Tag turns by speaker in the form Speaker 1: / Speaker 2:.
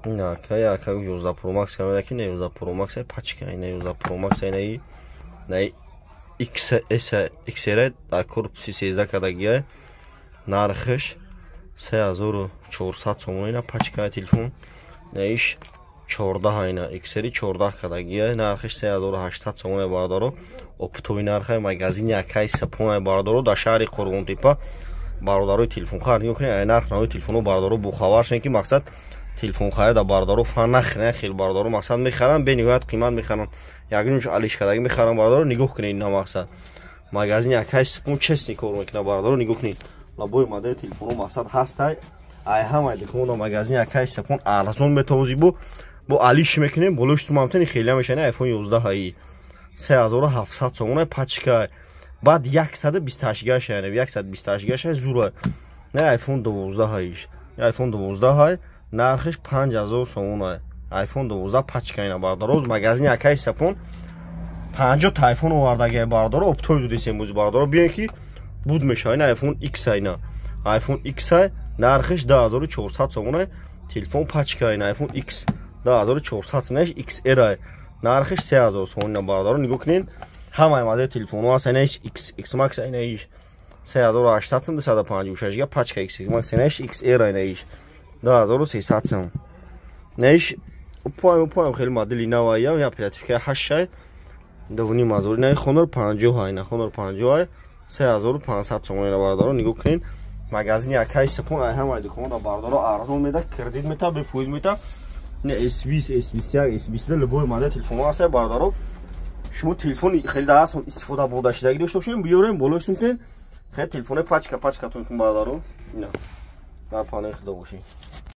Speaker 1: نه که یا که 11 پرو مکس کاملا که نه 11 پرو مکس پاچکا نه 11 پرو مکس نه ایکس ر در корпуси 13 кадагия нархш 3400 сомон ина пачка телефон наиш 14 ина XR 14 кадагия нархш 3800 сомон бардоро оптовый нархай магазини акай сапон бардоро да шаҳри Қурғунтепа бародарои телефон харид мекунед ай нарх нави телефоно бардоро бо хабар шудед ки мақсад телефон харида бардоро фан нахрен хел бардоро мақсад мехарам бе ниҳоят қимат мехарам ягнуш алиш кадаги мехарам бардоро нигоҳ кунед ина мақсад магазини акай сапон честни кор мекунад бардоро нигоҳ кунед лабои модели телефоно мақсад ҳастай ай ҳамаи диконо магазини акай сапон арзон метавози бо алиш мекунем болош тумамтани хелия мешани айфон 11 ҳаи 3700 сомон пачка баъд 128 гаш яъне 128 гаш зура не айфон 12 ҳаиш айфон 12 ҳай нархиш 5000 сомон ай айфон 12 пачка ина бардороз магазини акай сапон 50 та айфон овардаги бардоро оптои дудис эмбуз бардоро биен ки буд мешавад ина айфон X ина айфон X ай нархиш 10400 сомон ай телефон пачка ина айфон X 10400 сомон XR ай нархиш 3000 сомон ина бардоро нигоҳ кунед ҳамаи модели телефонҳо ҳаст ина X Max ина 3800 сомон 256 га пачка X Max ина XR ина 2300 сомон неш упоем хеле модели навая я оперативка 8 довни мазури на хонор 50 ҳай на хонор 50 ҳай 3500 сомон ина бардоро нигоҳ кунед магазини акай сапон ай ҳамаи дуконҳо бардоро арзон меда кредит мета бе фоиз мета не S20 S21 S22 любой модель телефон ҳаст бардоро шумо телефони хелида асон истифода бурдашидаги дошта бошем биёрем болошум ки хеле телефони пачка тон бардоро ина дар панел худо бошем